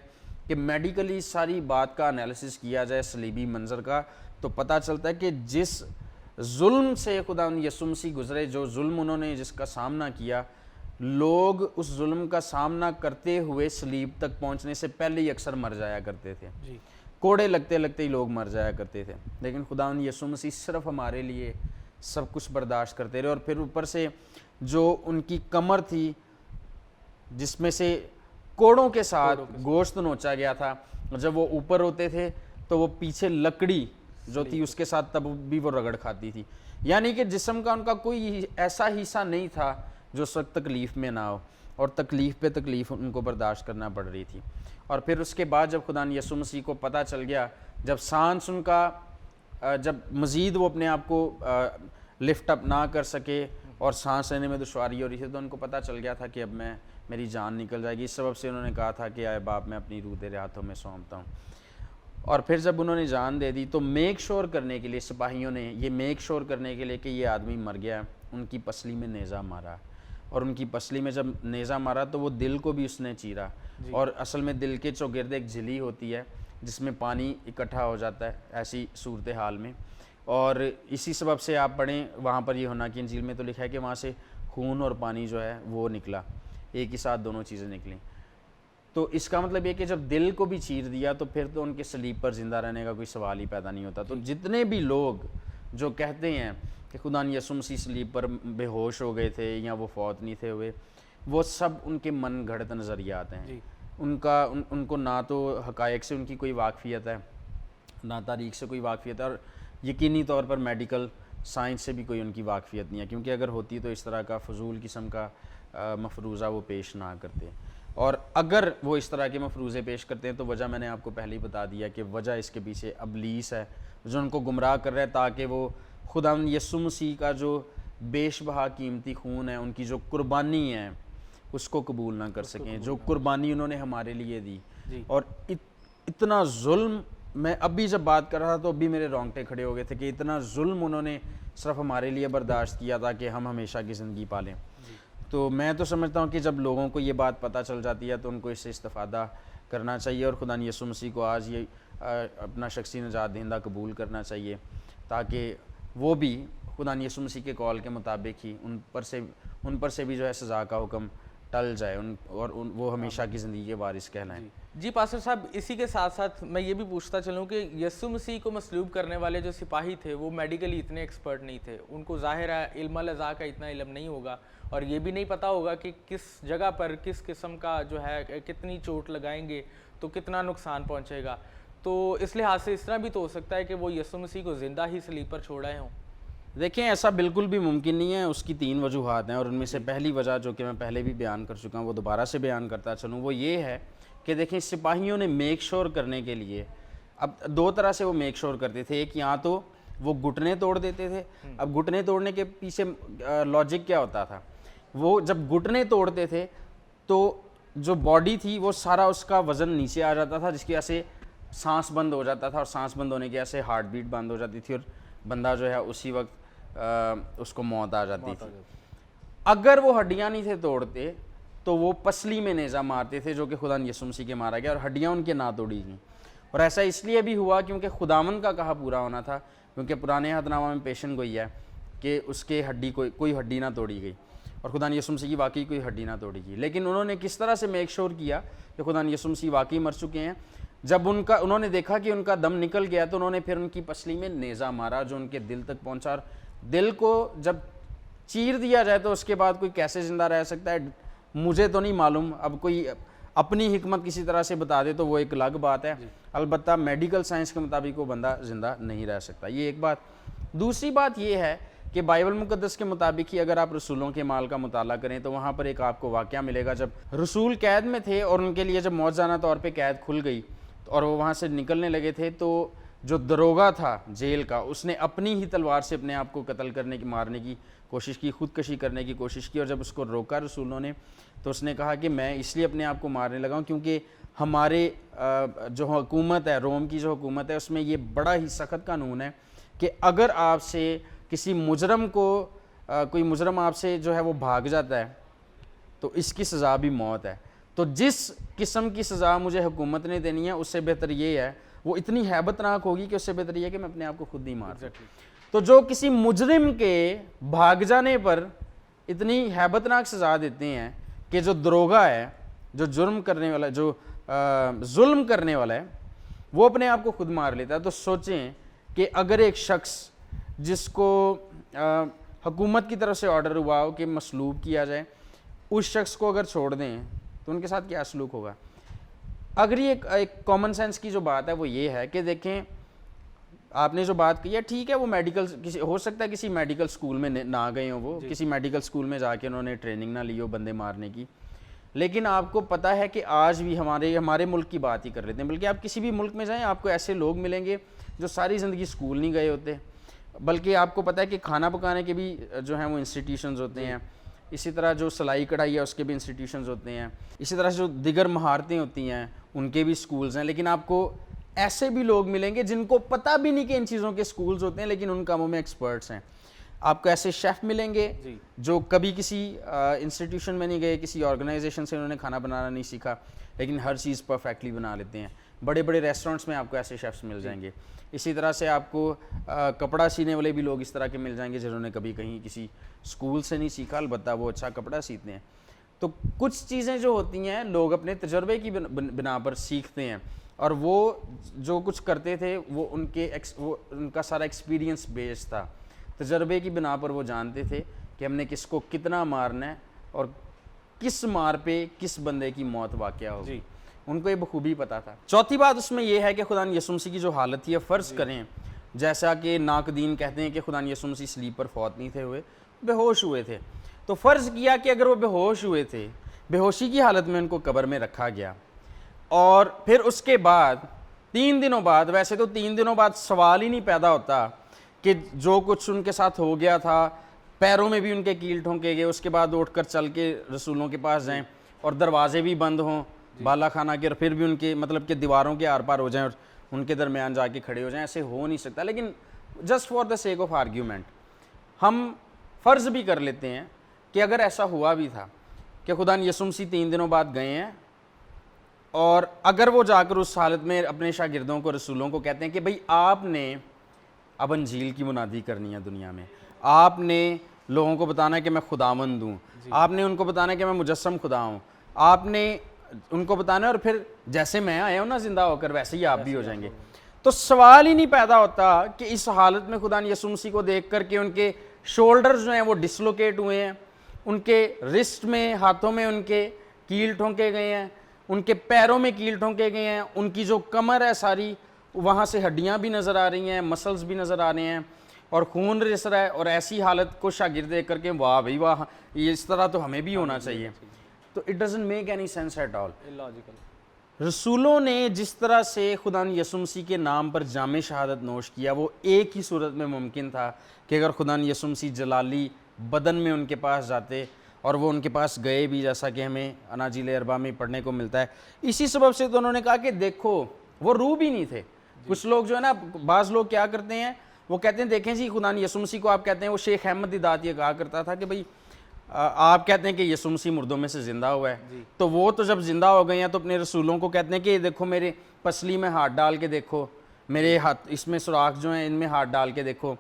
S1: کہ میڈیکلی ساری بات کا انالیسس کیا جائے سلیبی منظر کا، تو پتہ چلتا ہے کہ جس ظلم سے خدا یسوع مسیح گزرے، جو ظلم انہوں نے جس کا سامنا کیا، لوگ اس ظلم کا سامنا کرتے ہوئے سلیب تک پہنچنے سے پہلے ہی اکثر مر جایا کرتے تھے. کوڑے لگتے لگتے ہی لوگ مر جایا کرتے تھے. لیکن خداوند یسوع مسیح صرف ہمارے لیے سب کچھ برداشت کرتے رہے. اور پھر اوپر سے جو ان کی کمر تھی جس میں سے کوڑوں کے ساتھ گوشت نوچا گیا تھا، جب وہ اوپر ہوتے تھے تو وہ پیچھے لکڑی جو تھی اس کے ساتھ تب بھی وہ رگڑ کھاتی تھی. یعنی کہ جسم کا ان کا کوئی ایسا حصہ نہیں تھا جو اس وقت تکلیف میں نہ ہو، اور تکلیف پہ تکلیف ان کو برداشت کرنا پڑ رہی تھی. اور پھر اس کے بعد جب خدا یسوع مسیح کو پتہ چل گیا، جب سانس ان کا جب مزید وہ اپنے آپ کو لفٹ اپ نہ کر سکے اور سانس لینے میں دشواری ہو رہی تھی، تو ان کو پتہ چل گیا تھا کہ اب میری جان نکل جائے گی. اس سبب سے انہوں نے کہا تھا کہ اے باپ، میں اپنی روح تیرے ہاتھوں میں سونپتا ہوں. اور پھر جب انہوں نے جان دے دی تو میک شور کرنے کے لیے، سپاہیوں نے یہ میک شور کرنے کے لیے کہ یہ آدمی مر گیا، ان کی پسلی میں نیزہ مارا. اور ان کی پسلی میں جب نیزہ مارا تو وہ دل کو بھی اس نے چیرا. اور اصل میں دل کے چوگرد ایک جھلی ہوتی ہے جس میں پانی اکٹھا ہو جاتا ہے ایسی صورتحال میں. اور اسی سبب سے آپ پڑھیں وہاں پر یہ ہونا کہ انجیل میں تو لکھا ہے کہ وہاں سے خون اور پانی جو ہے وہ نکلا، ایک ہی ساتھ دونوں چیزیں نکلیں. تو اس کا مطلب یہ کہ جب دل کو بھی چیر دیا تو پھر تو ان کے صلیب پر زندہ رہنے کا کوئی سوال ہی پیدا نہیں ہوتا. تو جتنے بھی لوگ جو کہتے ہیں کہ خدا یسوع مسیح صلیب پر بے ہوش ہو گئے تھے یا وہ فوت نہیں تھے ہوئے، وہ سب ان کے من گھڑت نظریات ہیں. ان کو نہ تو حقائق سے ان کی کوئی واقفیت ہے، نہ تاریخ سے کوئی واقفیت ہے، اور یقینی طور پر میڈیکل سائنس سے بھی کوئی ان کی واقفیت نہیں ہے، کیونکہ اگر ہوتی تو اس طرح کا فضول قسم کا مفروضہ وہ پیش نہ کرتے. اور اگر وہ اس طرح کے مفروضے پیش کرتے ہیں تو وجہ میں نے آپ کو پہلے ہی بتا دیا کہ وجہ اس کے پیچھے ابلیس ہے جو ان کو گمراہ کر رہا ہے، تاکہ وہ خداوند یسوع مسیح کا جو بیش بہا قیمتی خون ہے، ان کی جو قربانی ہے، اس کو قبول نہ کر سکیں، جو قربانی انہوں نے ہمارے لیے دی. اور اتنا ظلم، میں اب بھی جب بات کر رہا تھا تو اب بھی میرے رونگٹے کھڑے ہو گئے تھے کہ اتنا ظلم انہوں نے صرف ہمارے لیے برداشت کیا تھا کہ ہم ہمیشہ کی زندگی پالیں. تو میں تو سمجھتا ہوں کہ جب لوگوں کو یہ بات پتہ چل جاتی ہے تو ان کو اس سے استفادہ کرنا چاہیے، اور خدا یسوع مسیح کو آج یہ اپنا شخصی نجات دہندہ قبول کرنا چاہیے، تاکہ وہ بھی خدا یسوع مسیح کے قول کے مطابق ہی ان پر سے بھی جو ہے سزا کا حکم ٹل جائے اور وہ ہمیشہ کی زندگی کے وارث کہلائیں.
S2: جی پاسٹر صاحب، اسی کے ساتھ ساتھ میں یہ بھی پوچھتا چلوں کہ یسوع مسیح کو مصلوب کرنے والے جو سپاہی تھے وہ میڈیکلی اتنے ایکسپرٹ نہیں تھے. ان کو ظاہر ہے علم الاضاء کا اتنا علم نہیں ہوگا، اور یہ بھی نہیں پتہ ہوگا کہ کس جگہ پر کس قسم کا جو ہے کتنی چوٹ لگائیں گے تو کتنا نقصان پہنچے گا. تو اس لحاظ سے اس طرح بھی تو ہو سکتا ہے کہ وہ یسوع مسیح کو زندہ ہی صلیب پر چھوڑ آئے ہوں.
S1: دیکھیں، ایسا بالکل بھی ممکن نہیں ہے. اس کی 3 وجوہات ہیں، اور ان میں سے پہلی وجہ جو کہ میں پہلے بھی بیان کر چکا ہوں وہ دوبارہ سے بیان کرتا چلوں، وہ یہ ہے کہ دیکھیں سپاہیوں نے میک شور کرنے کے لیے اب 2 طرح سے وہ میک شور کرتے تھے. ایک یہاں تو وہ گھٹنے توڑ دیتے تھے. اب گھٹنے توڑنے کے پیچھے لاجک کیا ہوتا تھا، وہ جب گھٹنے توڑتے تھے تو جو باڈی تھی وہ سارا اس کا وزن نیچے آ جاتا تھا، جس کی وجہ سے سانس بند ہو جاتا تھا، اور سانس بند ہونے کی وجہ سے ہارٹ بیٹ بند ہو جاتی تھی اور بندہ جو ہے اسی وقت اس کو موت آ جاتی تھی. اگر وہ ہڈیاں نہیں تھے توڑتے تو وہ پسلی میں نیزہ مارتے تھے، جو کہ خدا یسوع مسیح کے مارا گیا، اور ہڈیاں ان کے نہ توڑی گئیں. اور ایسا اس لیے بھی ہوا کیونکہ خداوند کا کہا پورا ہونا تھا، کیونکہ پرانے عہد نامہ میں پیشن گوئی ہے کہ اس کے کوئی ہڈی نہ توڑی گئی، اور خدا یسوع مسیح کی واقعی کوئی ہڈی نہ توڑی گئی. لیکن انہوں نے کس طرح سے میک شور کیا کہ خدا یسوع مسیح واقعی مر چکے ہیں؟ جب انہوں نے دیکھا کہ ان کا دم نکل گیا تو انہوں نے پھر ان کی پسلی میں نیزہ مارا جو ان کے دل تک پہنچا. اور دل کو جب چیر دیا جائے تو اس کے بعد کوئی کیسے زندہ رہ سکتا ہے مجھے تو نہیں معلوم. اب کوئی اپنی حکمت کسی طرح سے بتا دے تو وہ ایک الگ بات ہے، البتہ میڈیکل سائنس کے مطابق وہ بندہ زندہ نہیں رہ سکتا. یہ ایک بات. دوسری بات یہ ہے کہ بائبل مقدس کے مطابق ہی اگر آپ رسولوں کے مال کا مطالعہ کریں تو وہاں پر ایک آپ کو واقعہ ملے گا جب رسول قید میں تھے اور ان کے لیے جب موجزانہ طور پہ قید کھل گئی اور وہ وہاں سے نکلنے لگے تھے تو جو دروگا تھا جیل کا اس نے اپنی ہی تلوار سے اپنے آپ کو قتل کرنے کی مارنے کی کوشش کی, خودکشی کرنے کی کوشش کی, اور جب اس کو روکا رسولوں نے تو اس نے کہا کہ میں اس لیے اپنے آپ کو مارنے لگا ہوں کیونکہ ہمارے جو حکومت ہے, روم کی جو حکومت ہے, اس میں یہ بڑا ہی سخت قانون ہے کہ اگر آپ سے کسی مجرم کو کوئی مجرم آپ سے جو ہے وہ بھاگ جاتا ہے تو اس کی سزا بھی موت ہے. تو جس قسم کی سزا مجھے حکومت نے دینی ہے اس سے بہتر یہ ہے, وہ اتنی ہیبت ناک ہوگی کہ اس سے بہتر یہ ہے کہ میں اپنے آپ کو خود نہیں مار دوں. تو جو کسی مجرم کے بھاگ جانے پر اتنی ہیبت ناک سزا دیتے ہیں کہ جو دروگا ہے, جو جرم کرنے والا, جو ظلم کرنے والا ہے, وہ اپنے آپ کو خود مار لیتا ہے. تو سوچیں کہ اگر ایک شخص جس کو حکومت کی طرف سے آرڈر ہوا ہو کہ مصلوب کیا جائے, اس شخص کو اگر چھوڑ دیں تو ان کے ساتھ کیا سلوک ہوگا. اگر یہ ایک کامن سینس کی جو بات ہے وہ یہ ہے کہ دیکھیں آپ نے جو بات کی ہے ٹھیک ہے, وہ میڈیکل کسی ہو سکتا ہے کسی میڈیکل سکول میں نہ گئے ہوں, وہ کسی میڈیکل سکول میں جا کے انہوں نے ٹریننگ نہ لی ہو بندے مارنے کی, لیکن آپ کو پتہ ہے کہ آج بھی ہمارے ملک کی بات ہی کر لیتے ہیں, بلکہ آپ کسی بھی ملک میں جائیں آپ کو ایسے لوگ ملیں گے جو ساری زندگی سکول نہیں گئے ہوتے, بلکہ آپ کو پتہ ہے کہ کھانا پکانے کے بھی جو ہیں وہ انسٹیٹیوشنز ہوتے ہیں, اسی طرح جو سلائی کڑھائی ہے اس کے بھی انسٹیٹیوشنز ہوتے ہیں, اسی طرح جو دیگر مہارتیں ہوتی ہیں ان کے بھی سکولز ہیں. لیکن آپ کو ایسے بھی لوگ ملیں گے جن کو پتہ بھی نہیں کہ ان چیزوں کے سکولز ہوتے ہیں لیکن ان کاموں میں ایکسپرٹس ہیں. آپ کو ایسے شیف ملیں گے جو کبھی کسی انسٹیٹیوشن میں نہیں گئے, کسی آرگنائزیشن سے انہوں نے کھانا بنانا نہیں سیکھا لیکن ہر چیز پرفیکٹلی بنا لیتے ہیں. بڑے بڑے ریسٹورنٹس میں آپ کو ایسے شیفس مل جائیں گے. اسی طرح سے آپ کو کپڑا سینے والے بھی لوگ اس طرح کے مل جائیں گے جنہوں نے کبھی کہیں کسی اسکول سے نہیں سیکھا, البتہ وہ اچھا کپڑا سیتے ہیں. تو کچھ چیزیں جو ہوتی ہیں لوگ اپنے تجربے کی بنا پر سیکھتے ہیں, اور وہ جو کچھ کرتے تھے وہ ان کا سارا ایکسپیرینس بیس تھا, تجربے کی بنا پر وہ جانتے تھے کہ ہم نے کس کو کتنا مارنا ہے اور کس مار پہ کس بندے کی موت واقع ہوگی. ان کو یہ بخوبی پتہ تھا. چوتھی بات اس میں یہ ہے کہ خدا یسوع مسیح کی جو حالت تھی, فرض کریں جیسا کہ ناقدین کہتے ہیں کہ خدا یسوع مسیح سلیپ پر فوت نہیں تھے ہوئے, بے ہوش ہوئے تھے, تو فرض کیا کہ اگر وہ بے ہوش ہوئے تھے, بے ہوشی کی حالت میں ان کو قبر میں رکھا گیا, اور پھر اس کے بعد 3 دنوں بعد, ویسے تو 3 دنوں بعد سوال ہی نہیں پیدا ہوتا کہ جو کچھ ان کے ساتھ ہو گیا تھا, پیروں میں بھی ان کے کیل ٹھونکے گئے, اس کے بعد اٹھ کر چل کے رسولوں کے پاس جائیں اور دروازے بھی بند ہوں بالا خانہ کے, اور پھر بھی ان کے مطلب کہ دیواروں کے آر پار ہو جائیں اور ان کے درمیان جا کے کھڑے ہو جائیں, ایسے ہو نہیں سکتا. لیکن just for the sake of argument ہم فرض بھی کر لیتے ہیں کہ اگر ایسا ہوا بھی تھا کہ خدا یسوع مسیح 3 دنوں بعد گئے ہیں, اور اگر وہ جا کر اس حالت میں اپنے شاگردوں کو, رسولوں کو کہتے ہیں کہ بھئی آپ نے اب انجیل کی منادی کرنی ہے دنیا میں, آپ نے لوگوں کو بتانا ہے کہ میں خداوند ہوں, آپ نے ان کو بتانا ہے کہ میں مجسم خدا ہوں, آپ نے ان کو بتانا ہے, اور پھر جیسے میں آیا ہوں نا زندہ ہو کر ویسے ہی آپ بھی ہو جائیں گے. تو سوال ہی نہیں پیدا ہوتا کہ اس حالت میں خدا یسوع مسیح کو دیکھ کر کے ان کے شولڈرز جو ہیں وہ ڈسلوکیٹ ہوئے ہیں, ان کے رسٹ میں, ہاتھوں میں ان کے کیل ٹھونکے گئے ہیں, ان کے پیروں میں کیل ٹھونکے گئے ہیں, ان کی جو کمر ہے ساری وہاں سے ہڈیاں بھی نظر آ رہی ہیں, مسلز بھی نظر آ رہے ہیں, اور خون رس رہا ہے, اور ایسی حالت کو شاگرد دیکھ کر کے واہ بھائی واہ, یہ اس طرح تو ہمیں بھی ہونا چاہیے. تو it doesn't make any sense at all. رسولوں نے جس طرح سے خدا یسوع مسیح کے نام پر جام شہادت نوش کیا, وہ ایک ہی صورت میں ممکن تھا کہ اگر خدا یسوع مسیح جلالی بدن میں ان کے پاس جاتے, اور وہ ان کے پاس گئے بھی, جیسا کہ ہمیں اناجیل اربعہ میں پڑھنے کو ملتا ہے. اسی سبب سے تو انہوں نے کہا کہ دیکھو وہ روح بھی نہیں تھے. کچھ لوگ جو ہے نا, بعض لوگ کیا کرتے ہیں, وہ کہتے ہیں دیکھیں جی خدا یسوع مسیح کو آپ کہتے ہیں, وہ شیخ احمد دیدات یہ کہا کرتا تھا کہ بھئی آپ کہتے ہیں کہ یسوع مسیح مردوں میں سے زندہ ہوا ہے, تو وہ تو جب زندہ ہو گئے ہیں تو اپنے رسولوں کو کہتے ہیں کہ دیکھو میرے پسلی میں ہاتھ ڈال کے دیکھو, میرے ہاتھ اس میں سوراخ جو ہیں ان میں ہاتھ ڈال کے دیکھو,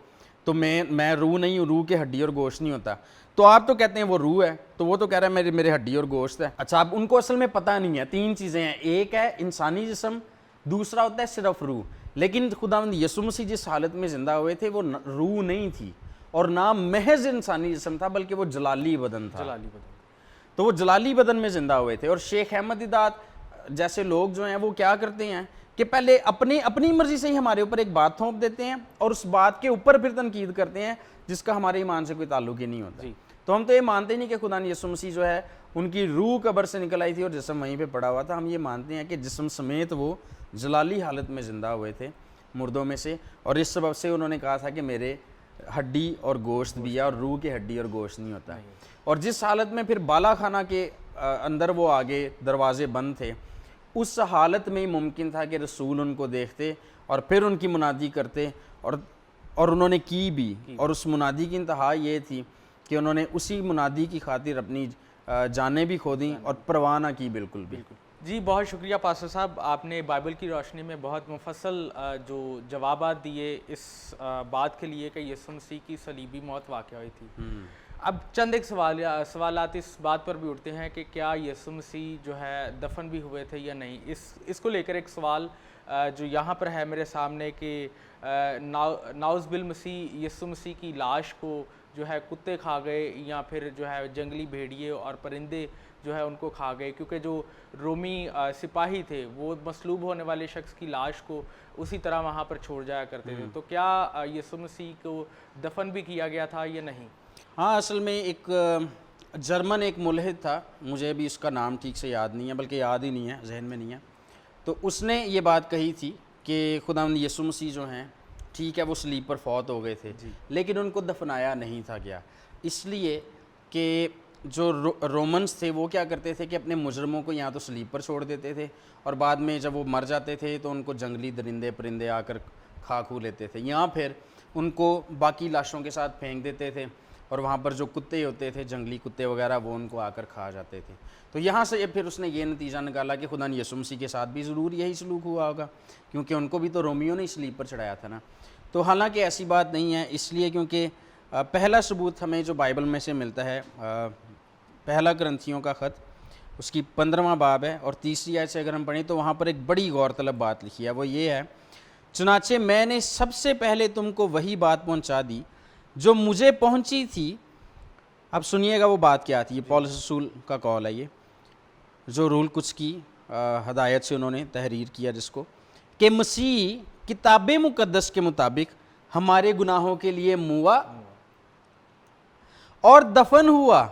S1: تو میں روح نہیں ہوں, روح کے ہڈی اور گوشت نہیں ہوتا. تو آپ تو کہتے ہیں وہ روح ہے, تو وہ تو کہہ رہا ہے میرے ہڈی اور گوشت ہے. اچھا, اب ان کو اصل میں پتہ نہیں ہے. 3 چیزیں ہیں, ایک ہے انسانی جسم, دوسرا ہوتا ہے صرف روح. لیکن خداوند یسوع مسیح جس حالت میں زندہ ہوئے تھے وہ روح نہیں تھی, اور نہ محض انسانی جسم تھا, بلکہ وہ جلالی بدن تھا. تو وہ جلالی بدن میں زندہ ہوئے تھے. اور شیخ احمد دیدات جیسے لوگ جو ہیں وہ کیا کرتے ہیں کہ پہلے اپنی مرضی سے ہی ہمارے اوپر ایک بات تھوپ دیتے ہیں اور اس بات کے اوپر پھر تنقید کرتے ہیں جس کا ہمارے ایمان سے کوئی تعلق ہی نہیں ہوتا. تو ہم تو یہ مانتے ہی نہیں کہ خدا نے یسوع مسیح جو ہے ان کی روح قبر سے نکل آئی تھی اور جسم وہیں پہ پڑا ہوا تھا. ہم یہ مانتے ہیں کہ جسم سمیت وہ جلالی حالت میں زندہ ہوئے تھے مردوں میں سے, اور اس سبب سے انہوں نے کہا تھا کہ میرے ہڈی اور گوشت بھی ہے اور روح کے ہڈی اور گوشت نہیں ہوتا ہے. اور جس حالت میں پھر بالا خانہ کے اندر وہ آگے دروازے بند تھے, اس حالت میں ہی ممکن تھا کہ رسول ان کو دیکھتے اور پھر ان کی منادی کرتے, اور انہوں نے کی بھی. اور اس منادی کی انتہا یہ تھی کہ انہوں نے اسی منادی کی خاطر اپنی جانیں بھی کھو دیں اور پرواہ نہ کی بالکل بھی.
S2: جی بہت شکریہ پاسٹر صاحب, آپ نے بائبل کی روشنی میں بہت مفصل جو جوابات دیے اس بات کے لیے کہ یسوع مسیح کی صلیبی موت واقع ہوئی تھی. اب چند ایک سوالات اس بات پر بھی اٹھتے ہیں کہ کیا یسوع مسیح جو ہے دفن بھی ہوئے تھے یا نہیں. اس کو لے کر ایک سوال جو یہاں پر ہے میرے سامنے کہ ناؤز بالمسیح یسوع مسیح کی لاش کو جو ہے کتے کھا گئے یا پھر جو ہے جنگلی بھیڑیے اور پرندے جو ہے ان کو کھا گئے, کیونکہ جو رومی سپاہی تھے وہ مصلوب ہونے والے شخص کی لاش کو اسی طرح وہاں پر چھوڑ جایا کرتے تھے. تو کیا یسوع مسیح کو دفن بھی کیا گیا تھا یا نہیں؟
S1: ہاں, اصل میں ایک جرمن ایک ملحد تھا, مجھے بھی اس کا نام ٹھیک سے یاد نہیں ہے, بلکہ یاد ہی نہیں ہے, ذہن میں نہیں ہے. تو اس نے یہ بات کہی تھی کہ خداوند یسوع مسیح جو ہیں ٹھیک ہے وہ صلیب پر فوت ہو گئے تھے, لیکن ان کو دفنایا نہیں تھا گیا, اس لیے کہ جو رومنز تھے وہ کیا کرتے تھے کہ اپنے مجرموں کو یہاں تو صلیب پر چھوڑ دیتے تھے اور بعد میں جب وہ مر جاتے تھے تو ان کو جنگلی درندے پرندے آ کر کھا کھو لیتے تھے, یا پھر ان کو باقی لاشوں کے ساتھ پھینک دیتے تھے اور وہاں پر جو کتے ہوتے تھے جنگلی کتے وغیرہ وہ ان کو آ کر کھا جاتے تھے. تو یہاں سے پھر اس نے یہ نتیجہ نکالا کہ خدا نے یسوع مسیح کے ساتھ بھی ضرور یہی سلوک ہوا ہوگا, کیونکہ ان کو بھی تو رومیوں نے صلیب پر چڑھایا تھا نا. تو حالانکہ ایسی بات نہیں ہے, اس لیے کیونکہ پہلا ثبوت ہمیں جو بائبل میں سے ملتا ہے پہلا کرنتھیوں کا خط اس کی 15واں باب ہے اور 30 آیت سے اگر ہم پڑھیں تو وہاں پر ایک بڑی غور طلب بات لکھی ہے, وہ یہ ہے, چنانچہ میں نے سب سے پہلے تم کو وہی بات پہنچا دی جو مجھے پہنچی تھی. اب سنیے گا وہ بات کیا تھی, یہ پولس رسول کا قول ہے, یہ جو رول کچھ کی ہدایت سے انہوں نے تحریر کیا جس کو, کہ مسیح کتاب مقدس کے مطابق ہمارے گناہوں کے لیے موا اور دفن ہوا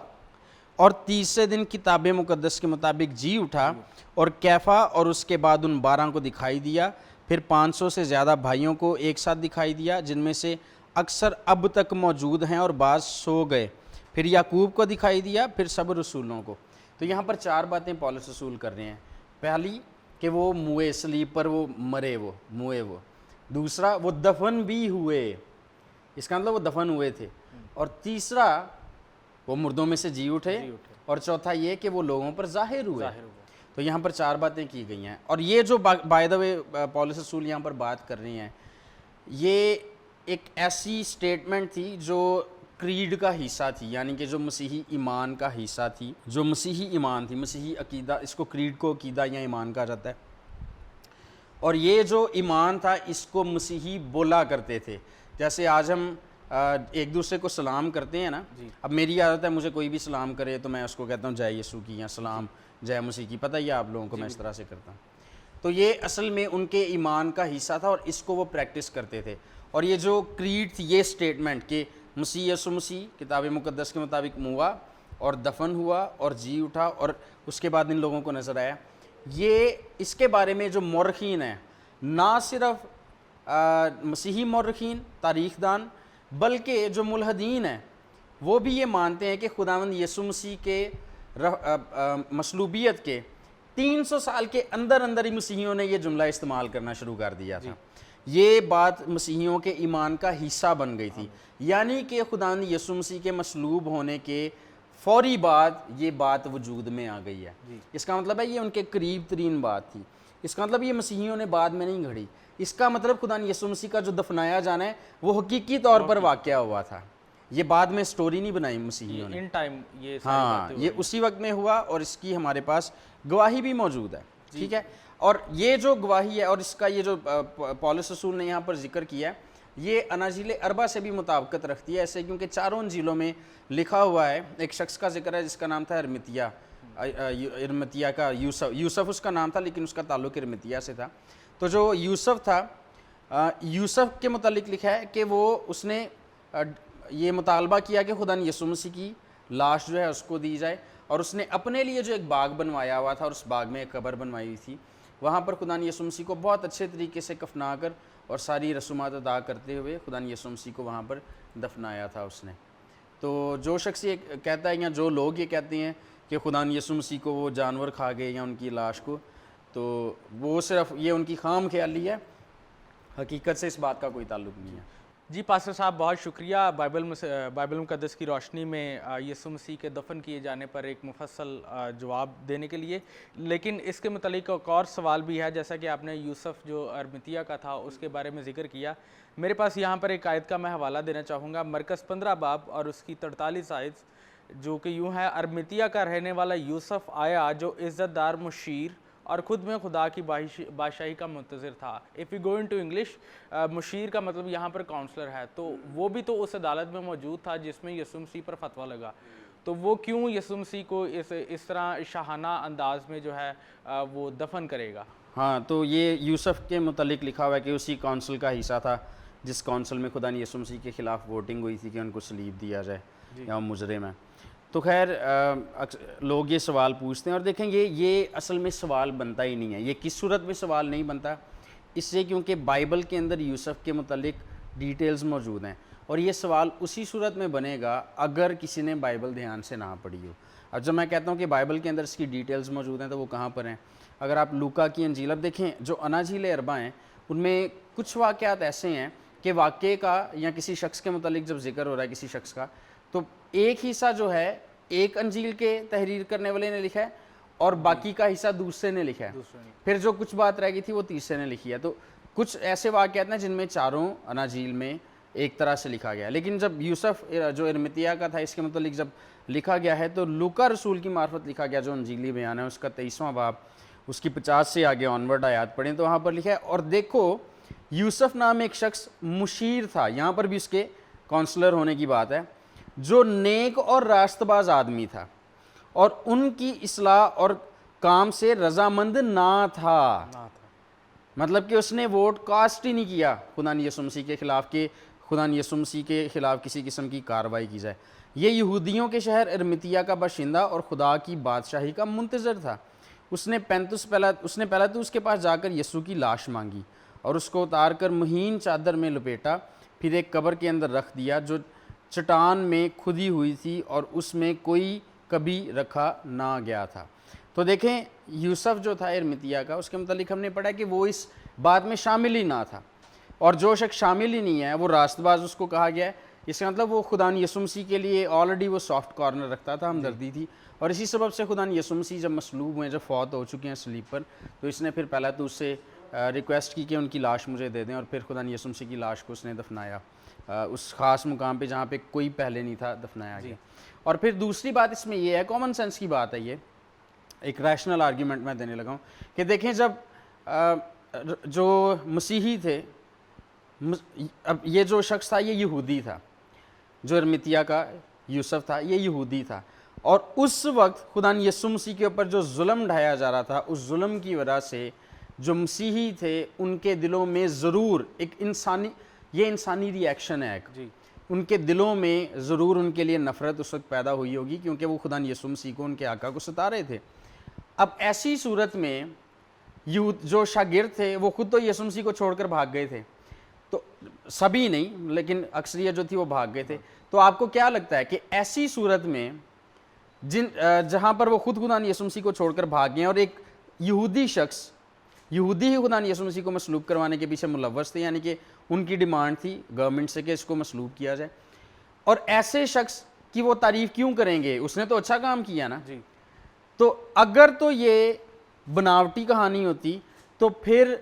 S1: اور تیسرے دن کتاب مقدس کے مطابق جی اٹھا اور کیفا اور اس کے بعد ان 12 کو دکھائی دیا, پھر 500 سے زیادہ بھائیوں کو ایک ساتھ دکھائی دیا جن میں سے اکثر اب تک موجود ہیں اور بعض سو گئے, پھر یعقوب کو دکھائی دیا, پھر سب رسولوں کو. تو یہاں پر 4 باتیں پولس رسول کر رہے ہیں. پہلی کہ وہ موئے, صلیب پر وہ مرے, وہ موئے, وہ دوسرا وہ دفن بھی ہوئے, اس کا مطلب وہ دفن ہوئے تھے, اور تیسرا وہ مردوں میں سے جی اٹھے, اور چوتھا یہ کہ وہ لوگوں پر ظاہر ہوئے. تو یہاں پر 4 باتیں کی گئی ہیں. اور یہ جو بائی دا وے پولس رسول یہاں پر بات کر رہے ہیں یہ ایک ایسی سٹیٹمنٹ تھی جو کریڈ کا حصہ تھی, یعنی کہ جو مسیحی ایمان کا حصہ تھی, جو مسیحی ایمان تھی, مسیحی عقیدہ, اس کو کریڈ کو عقیدہ یا ایمان کہا جاتا ہے. اور یہ جو ایمان تھا اس کو مسیحی بولا کرتے تھے. جیسے آج ہم ایک دوسرے کو سلام کرتے ہیں نا, اب میری عادت ہے مجھے کوئی بھی سلام کرے تو میں اس کو کہتا ہوں جے یسوع کی یا سلام جے مسیح کی, پتہ ہی ہے آپ لوگوں کو میں اس طرح سے کرتا ہوں. تو یہ اصل میں ان کے ایمان کا حصہ تھا اور اس کو وہ پریکٹس کرتے تھے. اور یہ جو کریڈ تھی, یہ سٹیٹمنٹ کہ مسیح یسوع مسیح کتاب مقدس کے مطابق موا اور دفن ہوا اور جی اٹھا اور اس کے بعد ان لوگوں کو نظر آیا, یہ اس کے بارے میں جو مورخین ہیں, نہ صرف مسیحی مورخین تاریخ دان بلکہ جو ملحدین ہیں وہ بھی یہ مانتے ہیں کہ خداوند یسوع مسیح کے مصلوبیت کے 300 سال کے اندر اندر ہی مسیحیوں نے یہ جملہ استعمال کرنا شروع کر دیا تھا. یہ بات مسیحیوں کے ایمان کا حصہ بن گئی تھی, یعنی کہ خداوند یسوع مسیح کے مصلوب ہونے کے فوری بعد یہ بات وجود میں آ گئی ہے. اس کا مطلب ہے یہ ان کے قریب ترین بات تھی. اس کا مطلب یہ مسیحیوں نے بعد میں نہیں گھڑی. اس کا مطلب خداوند یسوع مسیح کا جو دفنایا جانا ہے وہ حقیقی طور پر واقعہ ہوا تھا, یہ بعد میں سٹوری نہیں بنائی مسیحیوں نے.
S2: ان ٹائم یہ
S1: ہاں, یہ اسی وقت میں ہوا اور اس کی ہمارے پاس گواہی بھی موجود ہے. ٹھیک ہے, اور یہ جو گواہی ہے اور اس کا یہ جو پولس رسول نے یہاں پر ذکر کیا ہے یہ اناجیل اربع سے بھی مطابقت رکھتی ہے ایسے, کیونکہ چاروں انجیلوں میں لکھا ہوا ہے. ایک شخص کا ذکر ہے جس کا نام تھا ارمتیا کا یوسف اس کا نام تھا لیکن اس کا تعلق ارمتیا سے تھا. تو جو یوسف تھا یوسف کے متعلق لکھا ہے کہ وہ اس نے یہ مطالبہ کیا کہ خدا نے یسوع مسیح کی لاش جو ہے اس کو دی جائے، اور اس نے اپنے لیے جو ایک باغ بنوایا ہوا تھا اور اس باغ میں ایک قبر بنوائی ہوئی تھی، وہاں پر خدا نے یسوع مسیح کو بہت اچھے طریقے سے کفنا کر اور ساری رسومات ادا کرتے ہوئے خدا نے یسوع مسیح کو وہاں پر دفنایا تھا اس نے۔ تو جو شخص یہ کہتا ہے یا جو لوگ یہ کہتے ہیں کہ خدا نے یسوع مسیح کو وہ جانور کھا گئے یا ان کی لاش کو، تو وہ صرف یہ ان کی خام خیالی ہے، حقیقت سے اس بات کا کوئی تعلق نہیں ہے۔
S2: جی پاسٹر صاحب بہت شکریہ بائبل مقدس کی روشنی میں یسوع مسیح کے دفن کیے جانے پر ایک مفصل جواب دینے کے لیے، لیکن اس کے متعلق ایک اور سوال بھی ہے، جیسا کہ آپ نے یوسف جو ارمتیہ کا تھا اس کے بارے میں ذکر کیا۔ میرے پاس یہاں پر ایک آیت کا میں حوالہ دینا چاہوں گا، مرکز 15 باب اور اس کی 43 آیت، جو کہ یوں ہے: ارمتیہ کا رہنے والا یوسف آیا جو عزت دار مشیر اور خود میں خدا کی بادشاہی کا منتظر تھا۔ If you go into English, مشیر کا مطلب یہاں پر کاؤنسلر ہے، تو وہ بھی تو اس عدالت میں موجود تھا جس میں یسوع مسیح پر فتویٰ لگا، تو وہ کیوں یسوع مسیح کو اس طرح شاہانہ انداز میں جو ہے وہ دفن کرے گا؟
S1: ہاں، تو یہ یوسف کے متعلق لکھا ہوا ہے کہ اسی کونسل کا حصہ تھا جس کونسل میں خدا نے یسوع مسیح کے خلاف ووٹنگ ہوئی تھی کہ ان کو صلیب دیا جائے یا وہ مجرم ہے۔ تو خیر لوگ یہ سوال پوچھتے ہیں، اور دیکھیں یہ اصل میں سوال بنتا ہی نہیں ہے، یہ کس صورت میں سوال نہیں بنتا، اس سے کیونکہ بائبل کے اندر یوسف کے متعلق ڈیٹیلز موجود ہیں، اور یہ سوال اسی صورت میں بنے گا اگر کسی نے بائبل دھیان سے نہ پڑھی ہو۔ اب جب میں کہتا ہوں کہ بائبل کے اندر اس کی ڈیٹیلز موجود ہیں تو وہ کہاں پر ہیں؟ اگر آپ لوکا کی انجیل اب دیکھیں، جو اناجیل اربع ہیں ان میں کچھ واقعات ایسے ہیں کہ واقعے کا یا کسی شخص کے متعلق جب ذکر ہو رہا ہے کسی شخص کا، تو ایک حصہ جو ہے ایک انجیل کے تحریر کرنے والے نے لکھا ہے اور باقی کا حصہ دوسرے نے لکھا ہے، پھر جو کچھ بات رہ گئی تھی وہ تیسرے نے لکھی ہے۔ تو کچھ ایسے واقعات ہیں جن میں چاروں اناجیل میں ایک طرح سے لکھا گیا ہے، لیکن جب یوسف جو ارمتیہ کا تھا اس کے متعلق جب لکھا گیا ہے تو لوکا رسول کی معرفت لکھا گیا جو انجیلی بیان ہے، اس کا 23واں باب، اس کی 50 سے آگے آنورڈ آیات پڑھیں تو وہاں پر لکھا ہے: اور دیکھو یوسف نام ایک شخص مشیر تھا، یہاں پر بھی اس کے کونسلر ہونے کی بات ہے، جو نیک اور راست باز آدمی تھا اور ان کی اصلاح اور کام سے رضامند نہ تھا۔ مطلب کہ اس نے ووٹ کاسٹ ہی نہیں کیا خدا نے یسوع مسیح کے خلاف کہ خدا نے یسوع مسیح کے خلاف کسی قسم کی کارروائی کی جائے۔ یہ یہودیوں کے شہر ارمتیہ کا باشندہ اور خدا کی بادشاہی کا منتظر تھا۔ اس نے پہلا تو اس کے پاس جا کر یسوع کی لاش مانگی اور اس کو اتار کر مہین چادر میں لپیٹا، پھر ایک قبر کے اندر رکھ دیا جو چٹان میں کھدی ہوئی تھی اور اس میں کوئی کبھی رکھا نہ گیا تھا۔ تو دیکھیں یوسف جو تھا ارمتیہ کا، اس کے متعلق ہم نے پڑھا کہ وہ اس بات میں شامل ہی نہ تھا، اور جو شخص شامل ہی نہیں ہے وہ راست باز اس کو کہا گیا ہے۔ اس کا مطلب وہ خدا نے یسوع مسیح کے لیے آلریڈی وہ سافٹ کارنر رکھتا تھا، ہمدردی تھی، اور اسی سبب سے خدا نے یسوع مسیح جب مصلوب ہوئے، جب فوت ہو چکے ہیں صلیب پر، تو اس نے پھر پہلا تو اس سے ریکویسٹ کی کہ ان کی لاش مجھے دے دیں، اور پھر خدا نے یسوع مسیح کی لاش کو اس نے دفنایا اس خاص مقام پہ جہاں پہ کوئی پہلے نہیں تھا دفنایا گیا۔ اور پھر دوسری بات اس میں یہ ہے، کامن سینس کی بات ہے، یہ ایک ریشنل آرگیومنٹ میں دینے لگا ہوں کہ دیکھیں جب جو مسیحی تھے، اب یہ جو شخص تھا یہ یہودی تھا، جو ارمتیہ کا یوسف تھا یہ یہودی تھا، اور اس وقت خدا نے یسوع مسیح کے اوپر جو ظلم ڈھایا جا رہا تھا اس ظلم کی وجہ سے جو مسیحی تھے ان کے دلوں میں ضرور ایک انسانی ری ایکشن ہے، ان کے دلوں میں ضرور ان کے لیے نفرت اس وقت پیدا ہوئی ہوگی، کیونکہ وہ خدا یسوع مسیح کو ان کے آقا کو ستا رہے تھے۔ اب ایسی صورت میں جو شاگرد تھے وہ خود تو یسوع مسیح کو چھوڑ کر بھاگ گئے تھے، تو سبھی نہیں لیکن اکثریت جو تھی وہ بھاگ گئے تھے۔ تو آپ کو کیا لگتا ہے کہ ایسی صورت میں جہاں پر وہ خود خدا یسوع مسیح کو چھوڑ کر بھاگ گئے اور ایک یہودی شخص، یہودی ہی خدا یسوع مسیح کو مصلوب کروانے کے پیچھے ملوث تھے، یعنی کہ ان کی ڈیمانڈ تھی گورنمنٹ سے کہ اس کو مصلوب کیا جائے، اور ایسے شخص کی وہ تعریف کیوں کریں گے؟ اس نے تو اچھا کام کیا نا۔ تو اگر تو یہ بناوٹی کہانی ہوتی تو پھر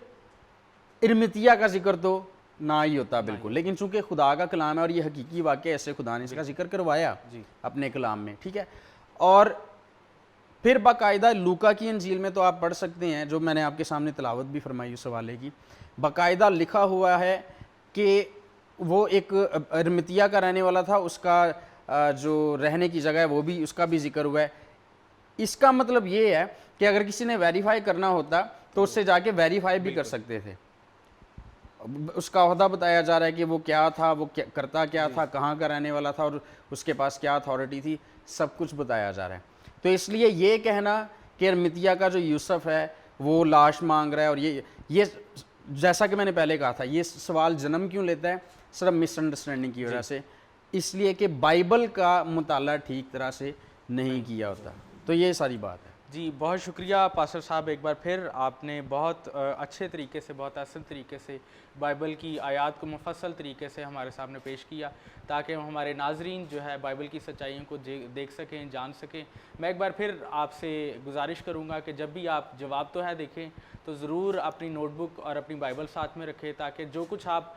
S1: ارمتیہ کا ذکر تو نہ ہی ہوتا بالکل، لیکن چونکہ خدا کا کلام ہے اور یہ حقیقی واقعہ ایسے خدا نے اس کا ذکر کروایا اپنے کلام میں، ٹھیک ہے۔ اور پھر باقاعدہ لوکا کی انجیل میں تو آپ پڑھ سکتے ہیں، جو میں نے آپ کے سامنے تلاوت بھی فرمائی اس حوالے کی، باقاعدہ لکھا ہوا ہے کہ وہ ایک ارمتیہ کا رہنے والا تھا، اس کا جو رہنے کی جگہ ہے وہ بھی اس کا بھی ذکر ہوا ہے۔ اس کا مطلب یہ ہے کہ اگر کسی نے ویریفائی کرنا ہوتا تو اس سے جا کے ویریفائی بھی کر سکتے تھے. اس کا عہدہ بتایا جا رہا ہے کہ وہ کیا تھا, وہ کرتا کیا تھا, کہاں کا رہنے والا تھا اور اس کے پاس کیا اتھارٹی تھی, سب کچھ بتایا جا رہا ہے. تو اس لیے یہ کہنا کہ ارمتیا کا جو یوسف ہے وہ لاش مانگ رہا ہے, اور یہ جیسا کہ میں نے پہلے کہا تھا, یہ سوال جنم کیوں لیتا ہے؟ صرف مس انڈرسٹینڈنگ کی وجہ سے, اس لیے کہ بائبل کا مطالعہ ٹھیک طرح سے نہیں کیا ہوتا. تو یہ ساری بات ہے.
S2: جی بہت شکریہ پاسٹر صاحب, ایک بار پھر آپ نے بہت اچھے طریقے سے, بہت اصل طریقے سے بائبل کی آیات کو مفصل طریقے سے ہمارے سامنے پیش کیا تاکہ ہمارے ناظرین جو ہے بائبل کی سچائیوں کو دیکھ سکیں, جان سکیں. میں ایک بار پھر آپ سے گزارش کروں گا کہ جب بھی آپ جواب تو ہے دیکھیں تو ضرور اپنی نوٹ بک اور اپنی بائبل ساتھ میں رکھیں تاکہ جو کچھ آپ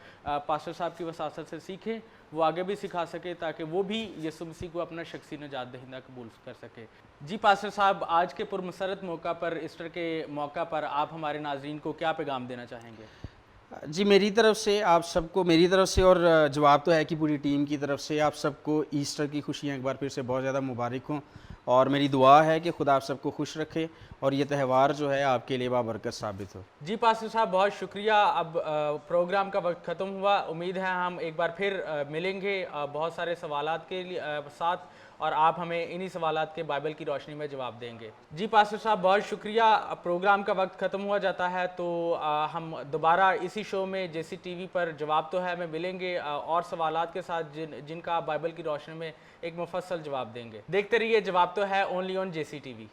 S2: پاسٹر صاحب کی وساطت سے سیکھیں وہ آگے بھی سکھا سکے تاکہ وہ بھی یسوع مسیح کو اپنا شخصی نجات دہندہ قبول کر سکے. جی پاسٹر صاحب, آج کے پرمسرت موقع پر, ایسٹر کے موقع پر آپ ہمارے ناظرین کو کیا پیغام دینا چاہیں گے؟
S1: جی میری طرف سے آپ سب کو, میری طرف سے اور جواب تو ہے کہ پوری ٹیم کی طرف سے آپ سب کو ایسٹر کی خوشیاں ایک بار پھر سے بہت زیادہ مبارک ہوں, اور میری دعا ہے کہ خدا آپ سب کو خوش رکھے اور یہ تہوار جو ہے آپ کے لیے بابرکت ثابت ہو.
S2: جی پاسٹر صاحب بہت شکریہ. اب پروگرام کا وقت ختم ہوا, امید ہے ہم ایک بار پھر ملیں گے بہت سارے سوالات کے ساتھ, اور آپ ہمیں انہی سوالات کے بائبل کی روشنی میں جواب دیں گے. جی پاسٹر صاحب بہت شکریہ. پروگرام کا وقت ختم ہوا جاتا ہے تو ہم دوبارہ اسی شو میں جیسی ٹی وی پر جواب تو ہے میں ملیں گے اور سوالات کے ساتھ جن کا آپ بائبل کی روشنی میں ایک مفصل جواب دیں گے. دیکھتے رہیے جواب تو ہے اونلی آن جیسی ٹی وی.